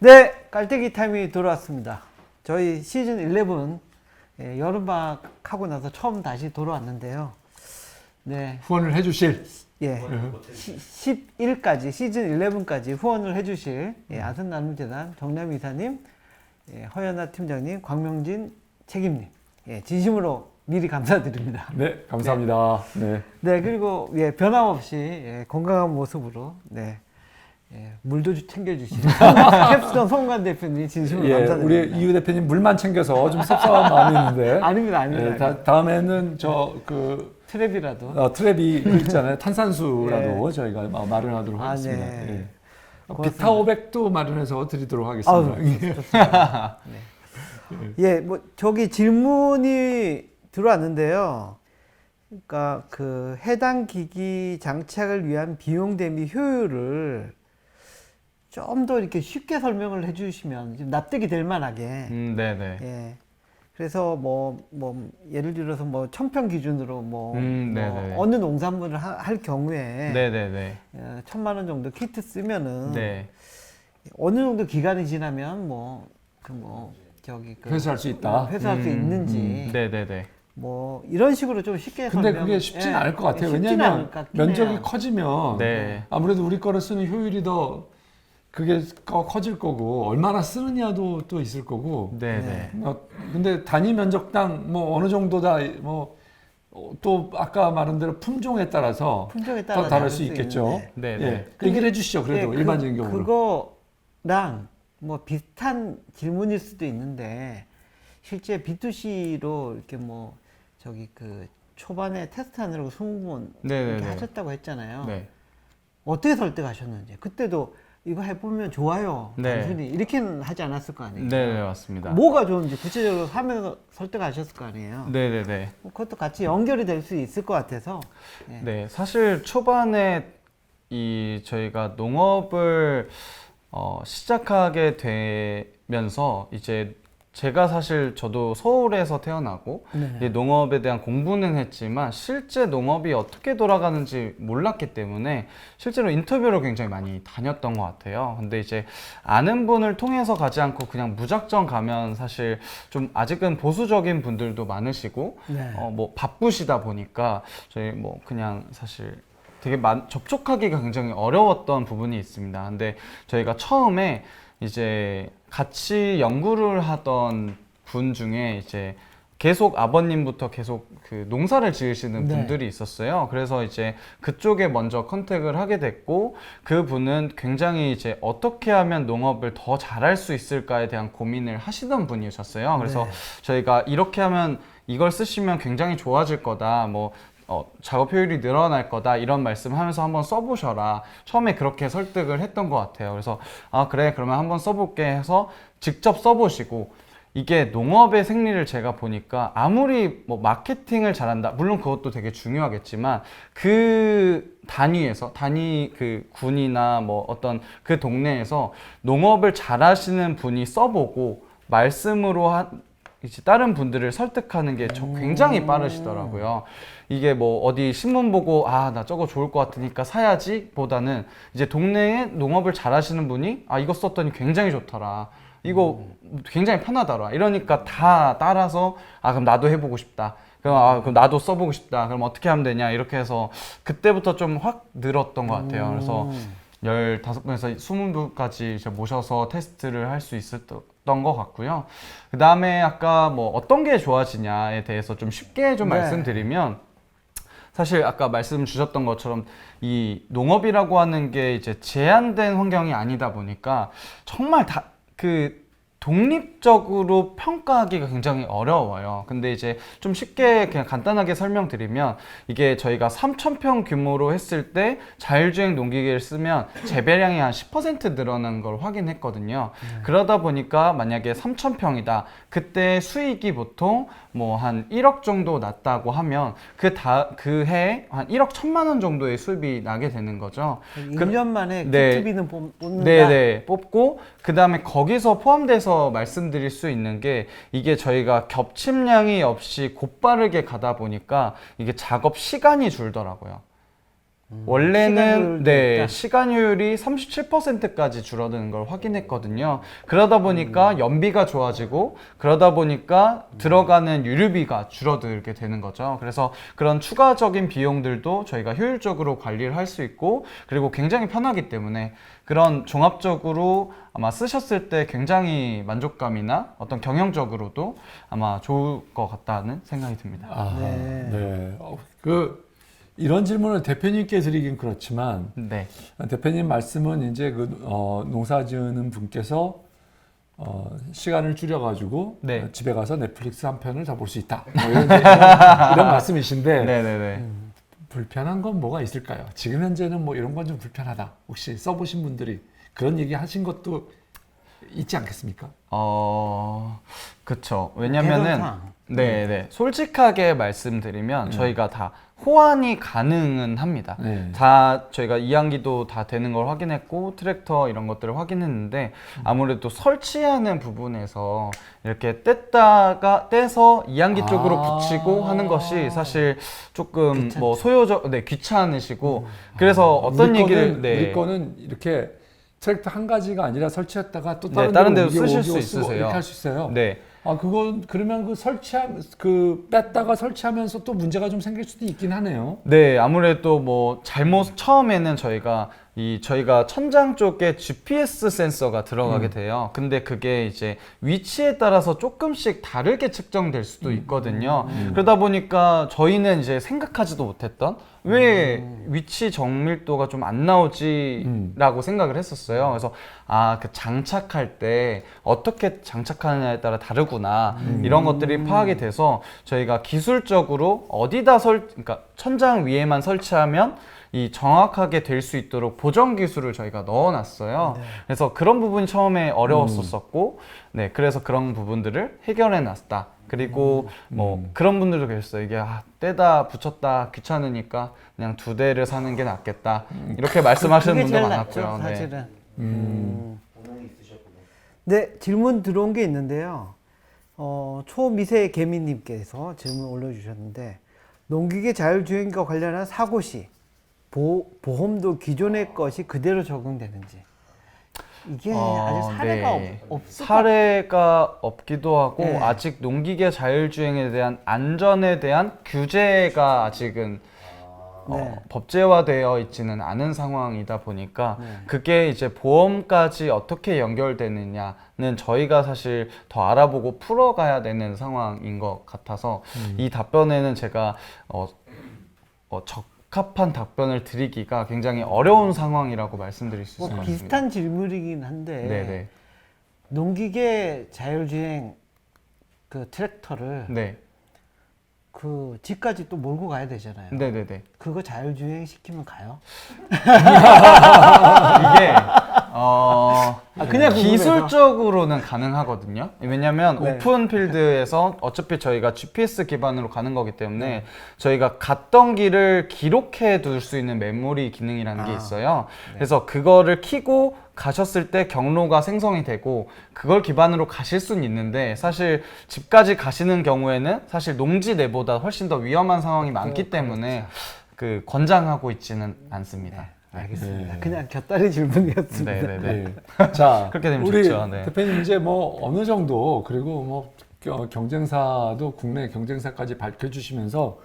네, 깔때기 타임이 돌아왔습니다. 저희 시즌 11 여름방학 하고 나서 처음 다시 돌아왔는데요. 네, 후원을 해주실 예, 11까지 시즌 11까지 후원을 해주실 아산나눔재단 정남 이사님, 허연아 팀장님, 광명진 책임님, 진심으로 미리 감사드립니다. 네, 감사합니다. 네. 네, 그리고 변함없이 건강한 모습으로 물도 챙겨주시는 캡스톤 송관 대표님 진심으로 감사드립니다. 우리 이유 대표님 물만 챙겨서 좀 섭섭한 마음이 있는데. 아닙니다. 다음에는 트랩이라도. 트랩이 있잖아요. 탄산수라도 저희가 마련하도록 하겠습니다. 네. 비타 500도 마련해서 드리도록 하겠습니다. 저기 질문이 들어왔는데요. 그러니까 그 해당 기기 장착을 위한 비용 대비 효율을 좀 더 이렇게 쉽게 설명을 해주시면 좀 납득이 될 만하게. 네네. 예. 그래서 예를 들어서 1000평 기준으로 어느 농산물을 할 경우에 네네네. 1000만 원 정도 키트 쓰면은 네. 어느 정도 기간이 지나면 회수할 수 있다. 회수할 수 있는지. 네네네. 이런 식으로 좀 쉽게 근데 설명. 그게 쉽진 않을 것 같아요. 쉽지는 왜냐하면 않을 것 같긴 면적이 해요. 커지면 네. 아무래도 우리 거를 쓰는 효율이 더 그게 커질 거고 얼마나 쓰느냐도 또 있을 거고. 네네. 근데 단위 면적당 어느 정도다 또 아까 말한 대로 품종에 따라서 더 다를 수 있겠죠. 네네. 얘기를 해주시죠. 그래도 일반적인 경우로. 그거랑 비슷한 질문일 수도 있는데 실제 B2C로 이렇게 초반에 테스트하느라고 20번 이렇게 하셨다고 했잖아요. 네. 어떻게 설득하셨는지. 그때도 이거 해보면 좋아요. 네. 단순히 이렇게는 하지 않았을 거 아니에요. 네네, 맞습니다. 뭐가 좋은지 구체적으로 하면서 설득하셨을 거 아니에요. 네네네. 그것도 같이 연결이 될 수 있을 것 같아서. 네, 사실 초반에 저희가 농업을 시작하게 되면서 이제 제가 사실 저도 서울에서 태어나고 이제 농업에 대한 공부는 했지만 실제 농업이 어떻게 돌아가는지 몰랐기 때문에 실제로 인터뷰를 굉장히 많이 다녔던 것 같아요. 근데 이제 아는 분을 통해서 가지 않고 그냥 무작정 가면 사실 좀 아직은 보수적인 분들도 많으시고 바쁘시다 보니까 저희 그냥 사실 되게 접촉하기가 굉장히 어려웠던 부분이 있습니다. 근데 저희가 처음에 이제 같이 연구를 하던 분 중에 이제 계속 아버님부터 계속 그 농사를 지으시는 분들이 있었어요. 그래서 이제 그쪽에 먼저 컨택을 하게 됐고, 그 분은 굉장히 이제 어떻게 하면 농업을 더 잘할 수 있을까에 대한 고민을 하시던 분이셨어요. 그래서 저희가 이렇게 하면 이걸 쓰시면 굉장히 좋아질 거다. 작업 효율이 늘어날 거다 이런 말씀하면서 한번 써보셔라. 처음에 그렇게 설득을 했던 것 같아요. 그래서 그래 그러면 한번 써볼게 해서 직접 써보시고, 이게 농업의 생리를 제가 보니까 아무리 마케팅을 잘한다, 물론 그것도 되게 중요하겠지만 그 단위 그 군이나 어떤 그 동네에서 농업을 잘하시는 분이 써보고 말씀으로 이제 다른 분들을 설득하는 게 굉장히 빠르시더라고요. 이게 어디 신문 보고 나 저거 좋을 것 같으니까 사야지 보다는 이제 동네에 농업을 잘하시는 분이 이거 썼더니 굉장히 좋더라, 이거 굉장히 편하더라 이러니까 다 따라서 그럼 나도 해보고 싶다, 그럼 나도 써보고 싶다, 그럼 어떻게 하면 되냐, 이렇게 해서 그때부터 좀 확 늘었던 것 같아요. 그래서 15분에서 20분까지 이제 모셔서 테스트를 할 수 있었던 것 같고요. 그 다음에 아까 어떤 게 좋아지냐에 대해서 좀 쉽게 좀 말씀드리면, 사실 아까 말씀 주셨던 것처럼 이 농업이라고 하는 게 이제 제한된 환경이 아니다 보니까 정말 독립적으로 평가하기가 굉장히 어려워요. 근데 이제 좀 쉽게 그냥 간단하게 설명드리면, 이게 저희가 3000평 규모로 했을 때 자율주행 농기계를 쓰면 재배량이 한 10% 늘어난 걸 확인했거든요. 그러다 보니까 만약에 3000평이다. 그때 수익이 보통 한 1억 정도 났다고 하면 그 해에 한 1억 1000만 원 정도의 수입이 나게 되는 거죠. 1년 만에 키트비는 뽑는다. 네네, 뽑고 그 다음에 거기서 포함돼서 말씀드릴 수 있는 게, 이게 저희가 겹침량이 없이 곧바르게 가다 보니까 이게 작업 시간이 줄더라고요. 원래는 네, 있다. 시간율이 37%까지 줄어드는 걸 확인했거든요. 그러다 보니까 연비가 좋아지고 그러다 보니까 들어가는 유류비가 줄어들게 되는 거죠. 그래서 그런 추가적인 비용들도 저희가 효율적으로 관리를 할 수 있고 그리고 굉장히 편하기 때문에 그런 종합적으로 아마 쓰셨을 때 굉장히 만족감이나 어떤 경영적으로도 아마 좋을 것 같다는 생각이 듭니다. 아, 네. 네. 이런 질문을 대표님께 드리긴 그렇지만 네. 대표님 말씀은 이제 농사 지으는 분께서 시간을 줄여가지고 네. 집에 가서 넷플릭스 한 편을 다 볼 수 있다. 뭐 이런 말씀이신데 네네네. 불편한 건 뭐가 있을까요? 지금 현재는 뭐 이런 건 좀 불편하다. 혹시 써보신 분들이 그런 얘기 하신 것도 있지 않겠습니까? 그쵸. 왜냐면은, 개선사항. 네네. 솔직하게 말씀드리면 저희가 다 호환이 가능은 합니다. 네. 다 저희가 이항기도 다 되는 걸 확인했고, 트랙터 이런 것들을 확인했는데, 아무래도 설치하는 부분에서 이렇게 떼서 이항기 쪽으로 붙이고 하는 것이 사실 조금 뭐 귀찮으시고, 그래서 어떤 우리 얘기를, 거는, 우리 거는 이렇게 트랙터 한 가지가 아니라 설치했다가 또 네, 다른 데로 데로 쓰실 수 옮기고 있으세요. 이렇게 할 수 있어요. 네. 그건 그러면 뺐다가 설치하면서 또 문제가 좀 생길 수도 있긴 하네요. 네, 아무래도 뭐 처음에는 저희가 천장 쪽에 GPS 센서가 들어가게 돼요. 근데 그게 이제 위치에 따라서 조금씩 다르게 측정될 수도 있거든요. 그러다 보니까 저희는 이제 생각하지도 못했던 왜 위치 정밀도가 좀 안 나오지라고 생각을 했었어요. 그래서 그 장착할 때 어떻게 장착하느냐에 따라 다르구나 이런 것들이 파악이 돼서 저희가 기술적으로 그러니까 천장 위에만 설치하면 이 정확하게 될 수 있도록 보정 기술을 저희가 넣어놨어요. 네. 그래서 그런 부분이 처음에 어려웠었고, 네, 그래서 그런 부분들을 해결해놨다. 그리고 뭐 그런 분들도 계셨어요. 이게 떼다 붙였다 귀찮으니까 그냥 2대를 사는 게 낫겠다. 이렇게 말씀하시는 그게 분도 제일 많았고요. 낫죠, 네. 사실은. 네, 질문 들어온 게 있는데요. 초미세 개미님께서 질문 올려주셨는데, 농기계 자율주행과 관련한 사고 시 보험도 기존의 것이 그대로 적용되는지. 이게 아직 사례가 네. 없을 사례가 없기도 하고 네. 아직 농기계 자율주행에 대한 안전에 대한 규제가 아직은 네. 법제화되어 있지는 않은 상황이다 보니까 네. 그게 이제 보험까지 어떻게 연결되느냐는 저희가 사실 더 알아보고 풀어가야 되는 상황인 것 같아서 이 답변에는 제가 적합한 답변을 드리기가 굉장히 어려운 상황이라고 말씀드릴 수 있을 것 같습니다. 비슷한 질문이긴 한데, 네네. 농기계 자율주행 그 트랙터를 네. 그 집까지 또 몰고 가야 되잖아요. 네네네. 그거 자율주행 시키면 가요? 이게 그냥 궁금해서. 기술적으로는 가능하거든요. 왜냐면 네. 오픈 필드에서 어차피 저희가 GPS 기반으로 가는 거기 때문에 저희가 갔던 길을 기록해 둘 수 있는 메모리 기능이라는 게 있어요. 그래서 그거를 켜고 가셨을 때 경로가 생성이 되고 그걸 기반으로 가실 수는 있는데 사실 집까지 가시는 경우에는 사실 농지 내보다 훨씬 더 위험한 상황이 많기 때문에 그 권장하고 있지는 않습니다. 알겠습니다. 그냥 곁다리 질문이었습니다. 네네네. 네. 자, 그렇게 되면 우리 좋죠. 네. 대표님 이제 뭐 어느 정도 그리고 뭐 경쟁사도 국내 경쟁사까지 밝혀주시면서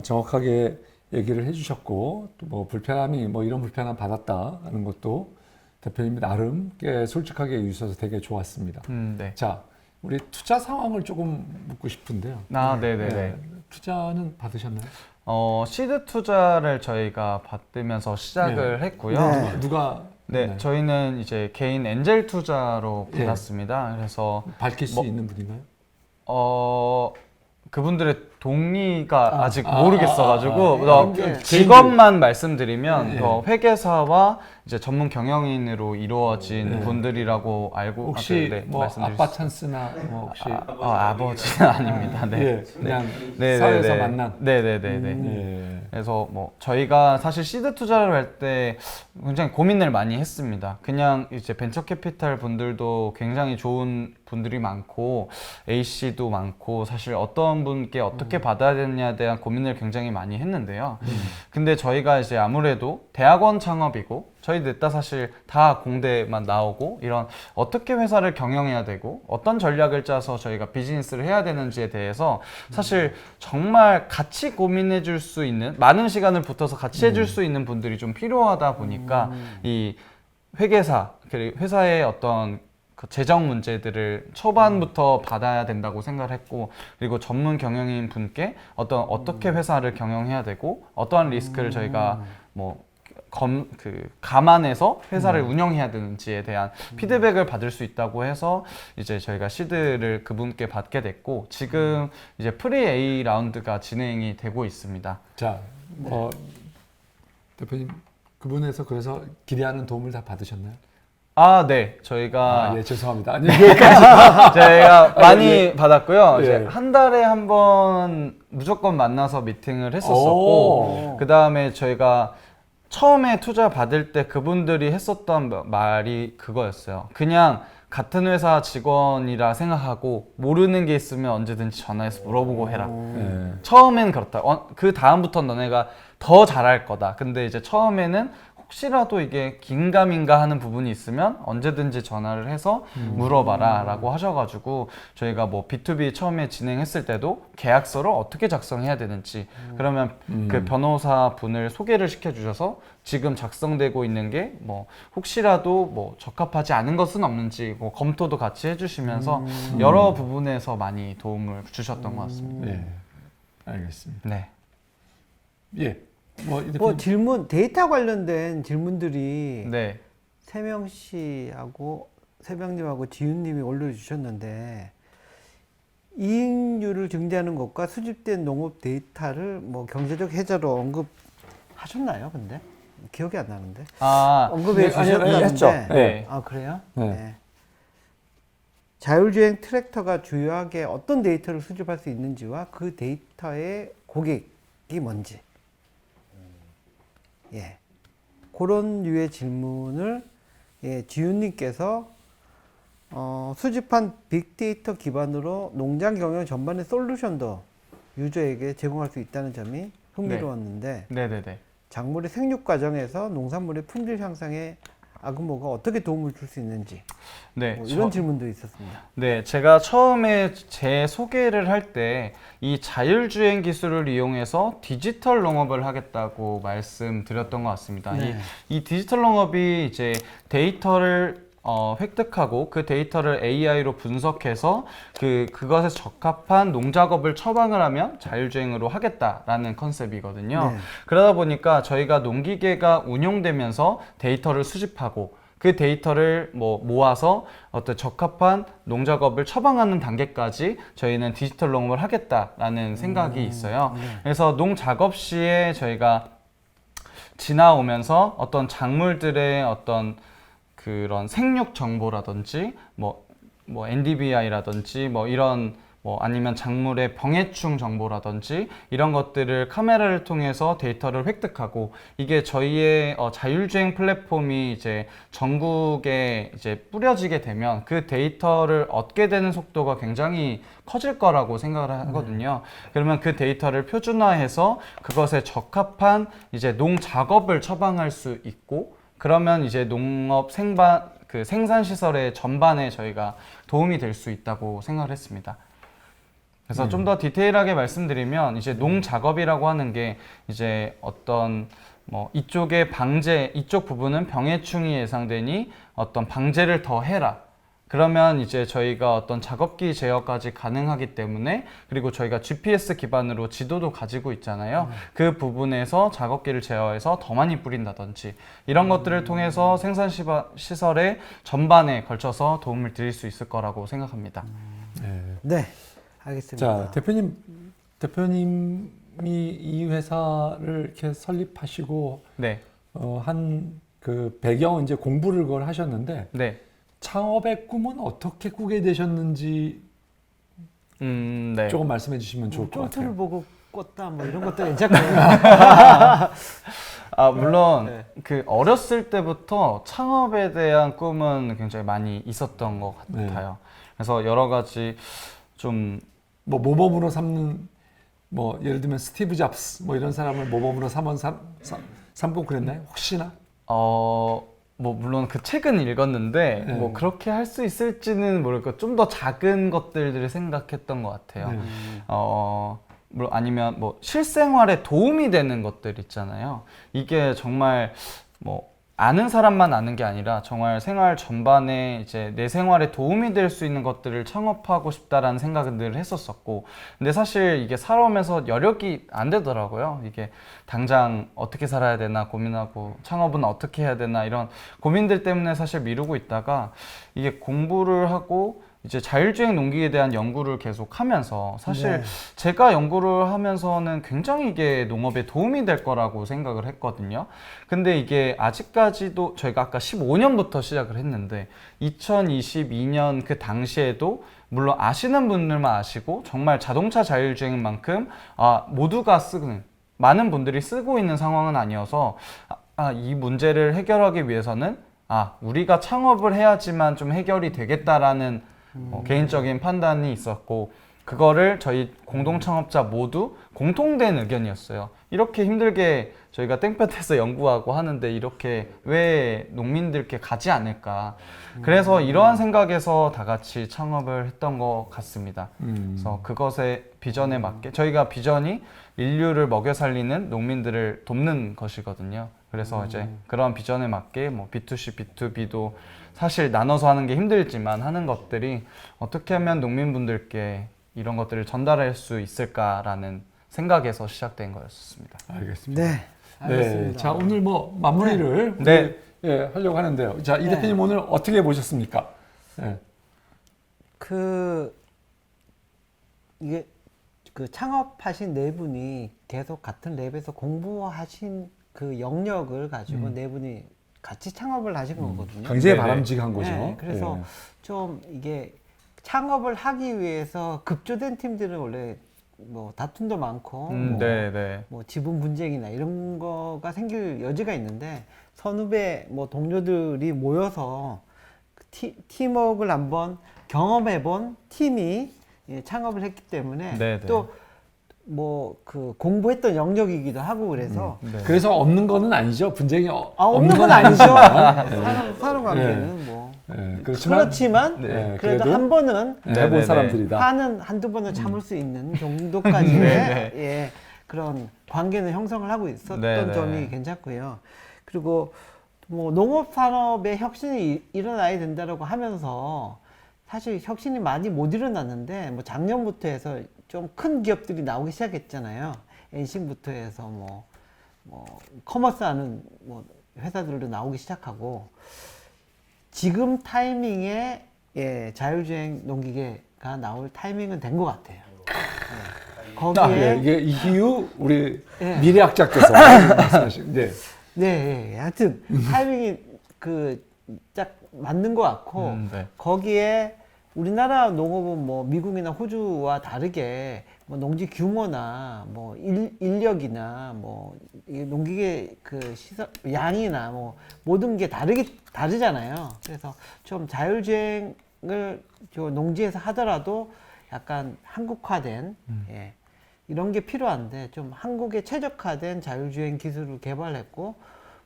정확하게 얘기를 해주셨고 또 뭐 불편함이 뭐 이런 불편함 받았다는 것도 대표님이 나름 꽤 솔직하게 해주셔서 되게 좋았습니다. 네. 자, 우리 투자 상황을 조금 묻고 싶은데요. 네네네. 네, 투자는 받으셨나요? 시드 투자를 저희가 받으면서 시작을 했고요. 네. 누가 네, 저희는 이제 개인 엔젤 투자로 네. 받았습니다. 그래서 밝힐 수 있는 분인가요? 그분들의 동의가 아직 모르겠어가지고 아, 직업만 말씀드리면 네. 회계사와 이제 전문 경영인으로 이루어진 네. 분들이라고 알고 혹시 네, 뭐 말씀드릴 아빠 수- 찬스나 뭐 혹시 아버지는 아닙니다. 네. 예, 그냥 네, 사회에서 네, 네. 만난. 네네네네. 예. 그래서 뭐 저희가 사실 시드 투자를 할 때 굉장히 고민을 많이 했습니다. 그냥 이제 벤처 캐피탈 분들도 굉장히 좋은 분들이 많고 A씨도 많고 사실 어떤 분께 어떻게 받아야 되느냐에 대한 고민을 굉장히 많이 했는데요. 근데 저희가 이제 아무래도 대학원 창업이고 저희 넷 다 사실 다 공대만 나오고 이런 어떻게 회사를 경영해야 되고 어떤 전략을 짜서 저희가 비즈니스를 해야 되는지에 대해서 사실 정말 같이 고민해 줄 수 있는 많은 시간을 붙어서 같이 해줄 수 있는 분들이 좀 필요하다 보니까 이 회계사 그리고 회사의 어떤 그 재정 문제들을 초반부터 받아야 된다고 생각을 했고 그리고 전문 경영인 분께 어떻게 회사를 경영해야 되고 어떠한 리스크를 저희가 뭐 감안해서 회사를 운영해야 되는지에 대한 피드백을 받을 수 있다고 해서 이제 저희가 시드를 그분께 받게 됐고 지금 이제 프리 A 라운드가 진행이 되고 있습니다. 자, 대표님 그분에서 그래서 기대하는 도움을 다 받으셨나요? 네. 저희가 예, 죄송합니다. 아니, 저희가 많이 예. 받았고요. 이제 예. 한 달에 한 번 무조건 만나서 미팅을 오. 했었었고 그 다음에 저희가 처음에 투자 받을 때 그분들이 했었던 말이 그거였어요. 그냥 같은 회사 직원이라 생각하고 모르는 게 있으면 언제든지 전화해서 물어보고 해라. 예. 처음엔 그렇다. 그 다음부터 너네가 더 잘할 거다. 근데 이제 처음에는 혹시라도 이게 긴가민가 하는 부분이 있으면 언제든지 전화를 해서 물어봐라 라고 하셔가지고 저희가 뭐 B2B 처음에 진행했을 때도 계약서를 어떻게 작성해야 되는지 그러면 그 변호사 분을 소개를 시켜주셔서 지금 작성되고 있는 게 뭐 혹시라도 뭐 적합하지 않은 것은 없는지 뭐 검토도 같이 해주시면서 여러 부분에서 많이 도움을 주셨던 것 같습니다. 예. 알겠습니다. 네. 예. 뭐, 이 뭐 대표님. 질문 데이터 관련된 질문들이 네. 세명 씨하고 세명님하고 지윤님이 올려주셨는데 이익률을 증대하는 것과 수집된 농업 데이터를 뭐 경제적 해자로 언급하셨나요? 근데 기억이 안 나는데 언급해 네, 아니요, 주셨는데 했죠. 네. 아 그래요? 네. 자율주행 트랙터가 주요하게 어떤 데이터를 수집할 수 있는지와 그 데이터의 고객이 뭔지 예. 그런 류의 질문을 지윤님께서 수집한 빅데이터 기반으로 농장 경영 전반의 솔루션도 유저에게 제공할 수 있다는 점이 흥미로웠는데 네네네. 작물의 생육 과정에서 농산물의 품질 향상에 아그모가 어떻게 도움을 줄 수 있는지 네. 뭐 이런 질문도 있었습니다. 네, 제가 처음에 제 소개를 할 때 이 자율주행 기술을 이용해서 디지털 농업을 하겠다고 말씀드렸던 것 같습니다. 네. 이 디지털 농업이 이제 데이터를 획득하고 그 데이터를 AI로 분석해서 그것에 적합한 농작업을 처방을 하면 자율주행으로 하겠다라는 컨셉이거든요. 네. 그러다 보니까 저희가 농기계가 운용되면서 데이터를 수집하고 그 데이터를 모아서 어떤 적합한 농작업을 처방하는 단계까지 저희는 디지털 농업을 하겠다라는 생각이 있어요. 그래서 농작업 시에 저희가 지나오면서 어떤 작물들의 어떤 그런 생육 정보라든지 뭐 NDVI라든지 뭐 이런 아니면 작물의 병해충 정보라든지 이런 것들을 카메라를 통해서 데이터를 획득하고 이게 저희의 자율주행 플랫폼이 이제 전국에 이제 뿌려지게 되면 그 데이터를 얻게 되는 속도가 굉장히 커질 거라고 생각을 하거든요. 그러면 그 데이터를 표준화해서 그것에 적합한 이제 농작업을 처방할 수 있고 그러면 이제 농업 생산 시설의 전반에 저희가 도움이 될 수 있다고 생각을 했습니다. 그래서 좀 더 디테일하게 말씀드리면 이제 농작업이라고 하는 게 이제 어떤 이쪽 부분은 병해충이 예상되니 어떤 방제를 더 해라. 그러면 이제 저희가 어떤 작업기 제어까지 가능하기 때문에 그리고 저희가 GPS 기반으로 지도도 가지고 있잖아요. 그 부분에서 작업기를 제어해서 더 많이 뿌린다든지 이런 것들을 통해서 생산 시설의 전반에 걸쳐서 도움을 드릴 수 있을 거라고 생각합니다. 네, 알겠습니다. 자, 대표님이 이 회사를 이렇게 설립하시고 네. 한 그 배경은 이제 공부를 그걸 하셨는데 네. 창업의 꿈은 어떻게 꾸게 되셨는지 네. 조금 말씀해 주시면 좋을 것 쫄트를 같아요. 보고 꿨다 뭐 이런 것도 괜찮고요. 물론 네. 그 어렸을 때부터 창업에 대한 꿈은 굉장히 많이 있었던 것 네. 같아요. 그래서 여러 가지 좀 뭐 모범으로 삼는 뭐 예를 들면 스티브 잡스 뭐 이런 사람을 모범으로 삼고 그랬나요? 혹시나? 뭐 물론 그 책은 읽었는데 네. 뭐 그렇게 할 수 있을지는 모르겠고 좀 더 작은 것들을 생각했던 것 같아요. 네. 물론 아니면 뭐 실생활에 도움이 되는 것들 있잖아요. 이게 정말 뭐 아는 사람만 아는 게 아니라 정말 생활 전반에 이제 내 생활에 도움이 될 수 있는 것들을 창업하고 싶다라는 생각은 늘 했었었고, 근데 사실 이게 살아오면서 여력이 안 되더라고요. 이게 당장 어떻게 살아야 되나 고민하고 창업은 어떻게 해야 되나 이런 고민들 때문에 사실 미루고 있다가 이게 공부를 하고 이제 자율주행 농기에 대한 연구를 계속 하면서 사실 네. 제가 연구를 하면서는 굉장히 이게 농업에 도움이 될 거라고 생각을 했거든요. 근데 이게 아직까지도 저희가 아까 15년부터 시작을 했는데 2022년 그 당시에도 물론 아시는 분들만 아시고 정말 자동차 자율주행만큼 모두가 쓰는 많은 분들이 쓰고 있는 상황은 아니어서 이 문제를 해결하기 위해서는 우리가 창업을 해야지만 좀 해결이 되겠다라는 개인적인 판단이 있었고, 그거를 저희 공동 창업자 모두 공통된 의견이었어요. 이렇게 힘들게 저희가 땡볕에서 연구하고 하는데 이렇게 왜 농민들께 가지 않을까. 그래서 이러한 생각에서 다 같이 창업을 했던 것 같습니다. 그래서 그것의 비전에 맞게 저희가 비전이 인류를 먹여 살리는 농민들을 돕는 것이거든요. 그래서 이제 그런 비전에 맞게 뭐 B2C, B2B도 사실 나눠서 하는 게 힘들지만 하는 것들이 어떻게 하면 농민분들께 이런 것들을 전달할 수 있을까라는 생각에서 시작된 거였습니다. 알겠습니다. 네. 네. 알겠습니다. 자, 오늘 뭐 마무리를 네. 하려고 하는데요. 자, 이 네. 대표님 오늘 어떻게 보셨습니까? 네. 이게 그 창업하신 네 분이 계속 같은 랩에서 공부하신 그 영역을 가지고 네 분이 같이 창업을 하신 거거든요. 굉장히 네네. 바람직한 거죠. 네, 그래서 네. 좀 이게 창업을 하기 위해서 급조된 팀들은 원래 뭐 다툼도 많고 네. 뭐 지분 분쟁이나 이런 거가 생길 여지가 있는데 선후배 뭐 동료들이 모여서 팀워크를 한번 경험해본 팀이 창업을 했기 때문에 네네. 또 뭐 그 공부했던 영역이기도 하고 그래서 네. 그래서 없는 거는 아니죠. 분쟁이 없는 건 아니죠. 사람 관계는 뭐 네, 그렇지만 네, 그래도 그래도 한 번은 해본 네네네. 사람들이다. 한두 번은 참을 수 있는 정도까지의 네네. 그런 관계는 형성을 하고 있었던 네네. 점이 괜찮고요. 그리고 뭐 농업 산업의 혁신이 일어나야 된다라고 하면서 사실 혁신이 많이 못 일어났는데 뭐 작년부터 해서 좀 큰 기업들이 나오기 시작했잖아요. 엔싱부터 해서 뭐 커머스 하는 뭐 회사들도 나오기 시작하고 지금 타이밍에 자율주행 농기계가 나올 타이밍은 된 것 같아요. 거기에 이게 이희우 우리 예. 미래학자께서 말씀하신. 네. 네, 하여튼 타이밍이 딱 맞는 것 같고 네. 거기에 우리나라 농업은 뭐 미국이나 호주와 다르게 뭐 농지 규모나 뭐 인력이나 뭐 이 농기계 그 시설 양이나 뭐 모든 게 다르잖아요. 그래서 좀 자율주행을 저 농지에서 하더라도 약간 한국화된 이런 게 필요한데 좀 한국에 최적화된 자율주행 기술을 개발했고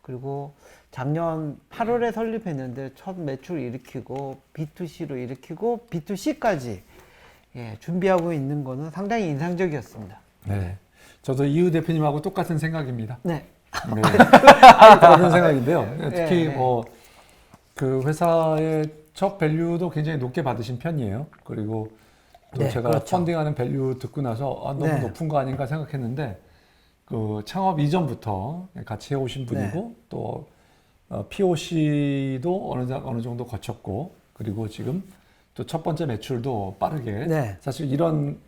그리고 작년 8월에 설립했는데 첫 매출 일으키고 B2C로 일으키고 B2C까지 준비하고 있는 거는 상당히 인상적이었습니다. 네. 저도 이희우 대표님하고 똑같은 생각입니다. 네. 네. 똑같은 생각인데요. 특히 네. 뭐 그 회사의 첫 밸류도 굉장히 높게 받으신 편이에요. 그리고 또 네, 제가 그렇죠. 펀딩하는 밸류 듣고 나서 너무 네. 높은 거 아닌가 생각했는데 그 창업 이전부터 같이 해오신 분이고 또 POC도 어느 정도 거쳤고 그리고 지금 또 첫 번째 매출도 빠르게 네. 사실 이런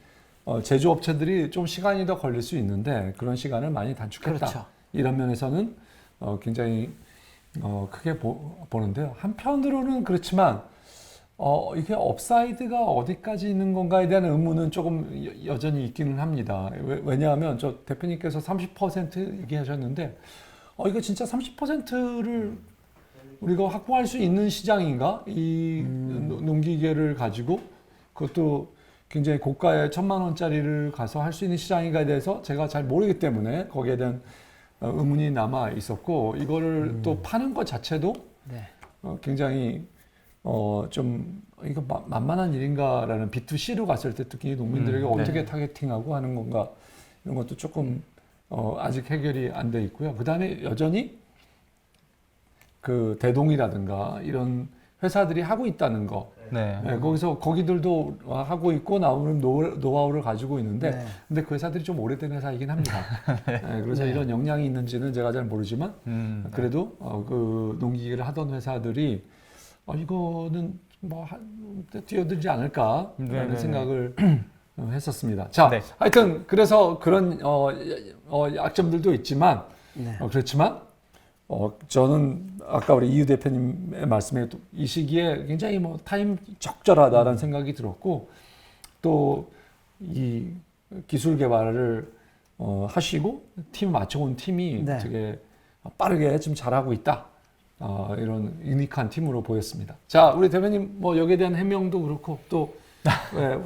제조업체들이 좀 시간이 더 걸릴 수 있는데 그런 시간을 많이 단축했다. 그렇죠. 이런 면에서는 굉장히 크게 보는데요. 한편으로는 그렇지만 이게 업사이드가 어디까지 있는 건가에 대한 의문은 조금 여전히 있기는 합니다. 왜냐하면 저 대표님께서 30% 얘기하셨는데 이거 진짜 30%를 우리가 확보할 수 있는 시장인가? 이 농기계를 가지고 그것도 굉장히 고가의 1,000만 원짜리를 가서 할 수 있는 시장인가에 대해서 제가 잘 모르기 때문에 거기에 대한 의문이 남아 있었고 이거를 또 파는 것 자체도 네. 굉장히 좀 이거 만만한 일인가라는 B2C로 갔을 때 특히 농민들에게 어떻게 타겟팅하고 하는 건가 이런 것도 조금 아직 해결이 안 돼 있고요. 그 다음에 여전히 그 대동이라든가 이런 회사들이 하고 있다는 거. 네. 네, 거기들도 하고 있고 나오는 노하우를 가지고 있는데 네. 근데 그 회사들이 좀 오래된 회사이긴 합니다. 네, 그래서 이런 역량이 있는지는 제가 잘 모르지만 그래도 그 농기계를 하던 회사들이 이거는 뭐 뛰어들지 않을까라는 네네네. 생각을 했었습니다. 자, 네. 하여튼 그래서 그런 약점들도 있지만 네. 그렇지만 저는 아까 우리 이유 대표님의 말씀에 이 시기에 굉장히 뭐 타임 적절하다라는 생각이 들었고 또 이 기술 개발을 하시고 팀 맞춰온 팀이 네. 되게 빠르게 좀 잘하고 있다. 이런 유니크한 팀으로 보였습니다. 자, 우리 대표님 뭐 여기에 대한 해명도 그렇고 또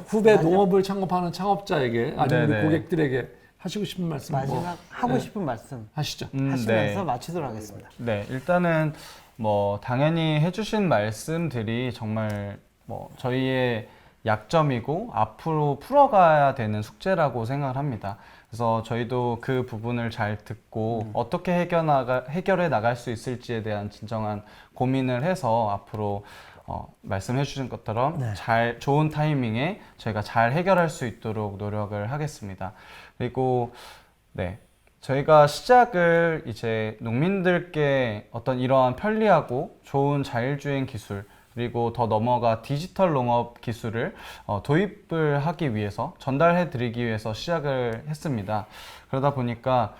후배 농업을 창업하는 창업자에게 아니면 우리 네네. 고객들에게 하시고 싶은 말씀 마지막 하고 싶은 말씀 하시죠. 하시면서 네. 마치도록 하겠습니다. 네, 일단은 뭐 당연히 해주신 말씀들이 정말 뭐 저희의 약점이고 앞으로 풀어가야 되는 숙제라고 생각을 합니다. 그래서 저희도 그 부분을 잘 듣고 어떻게 해결해 나갈 수 있을지에 대한 진정한 고민을 해서 앞으로 말씀해 주신 것처럼 네. 좋은 타이밍에 저희가 잘 해결할 수 있도록 노력을 하겠습니다. 그리고 네. 저희가 시작을 이제 농민들께 어떤 이러한 편리하고 좋은 자율주행 기술 그리고 더 넘어가 디지털 농업 기술을 도입을 하기 위해서 전달해 드리기 위해서 시작을 했습니다. 그러다 보니까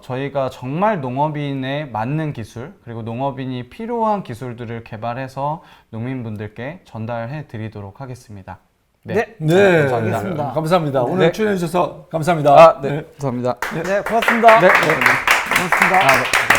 저희가 정말 농업인에 맞는 기술 그리고 농업인이 필요한 기술들을 개발해서 농민분들께 전달해 드리도록 하겠습니다. 네. 네, 감사합니다. 감사합니다. 오늘 네. 출연해 주셔서 감사합니다. 네, 감사합니다. 네, 고맙습니다. 네, 고맙습니다. 네.